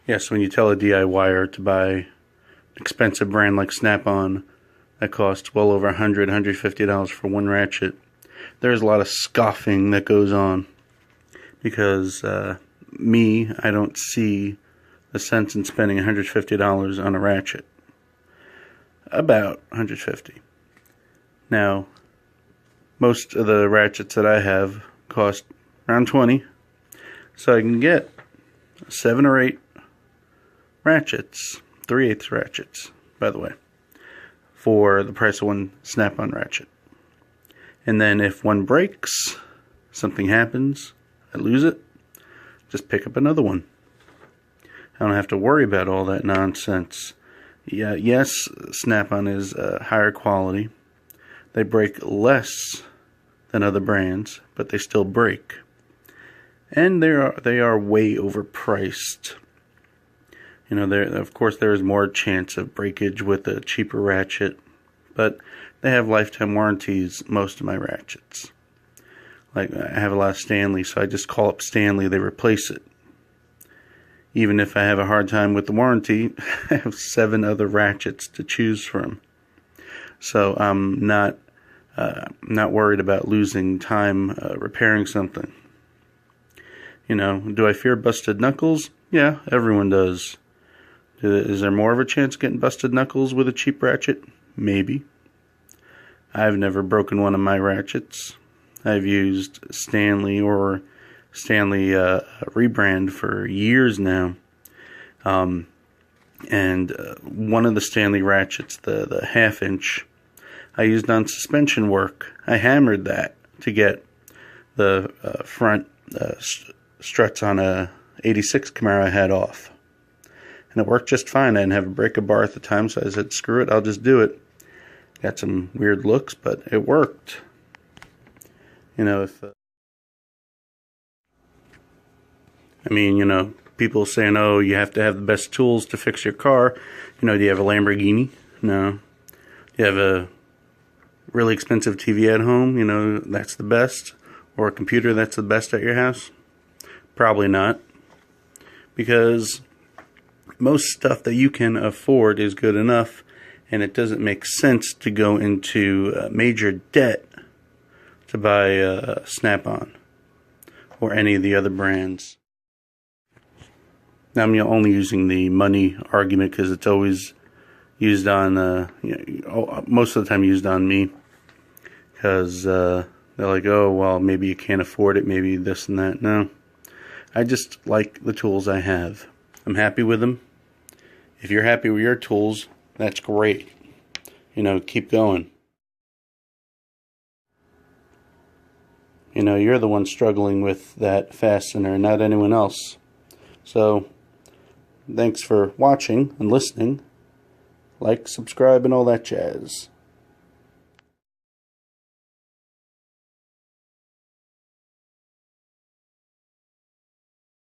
Yes, when you tell a DIYer to buy an expensive brand like Snap-on that costs well over $100, $150 for one ratchet, there's a lot of scoffing that goes on because I don't see the sense in spending $150 on a ratchet. About $150. Now, most of the ratchets that I have cost around $20, so I can get 7 or 8 ratchets, 3/8 ratchets, by the way, for the price of one Snap-on ratchet. And then if one breaks, something happens, I lose it, just pick up another one. I don't have to worry about all that nonsense. Yeah, yes, Snap-on is higher quality. They break less than other brands, but they still break. And they are way overpriced. You know, of course there is more chance of breakage with a cheaper ratchet, but they have lifetime warranties, most of my ratchets. Like, I have a lot of Stanley, so I just call up Stanley, they replace it. Even if I have a hard time with the warranty, I have 7 other ratchets to choose from. So I'm not worried about losing time repairing something. You know, do I fear busted knuckles? Yeah, everyone does. Is there more of a chance of getting busted knuckles with a cheap ratchet? Maybe. I've never broken one of my ratchets. I've used Stanley or Stanley rebrand for years now. And one of the Stanley ratchets, the 1/2 inch, I used on suspension work. I hammered that to get the front struts on a 86 Camaro I had off. And it worked just fine. I didn't have a breaker bar at the time, so I said, screw it, I'll just do it. Got some weird looks, but it worked. You know, people saying, oh, you have to have the best tools to fix your car. You know, do you have a Lamborghini? No. Do you have a really expensive TV at home? You know, that's the best. Or a computer that's the best at your house? Probably not. Because most stuff that you can afford is good enough, and it doesn't make sense to go into major debt to buy Snap-on or any of the other brands. Now, I'm only using the money argument because it's always used on, most of the time used on me, because they're like, oh, well, maybe you can't afford it, maybe this and that. No, I just like the tools I have. I'm happy with them. If you're happy with your tools, that's great. You know, keep going. You know, you're the one struggling with that fastener, not anyone else. So, thanks for watching and listening. Like, subscribe, and all that jazz.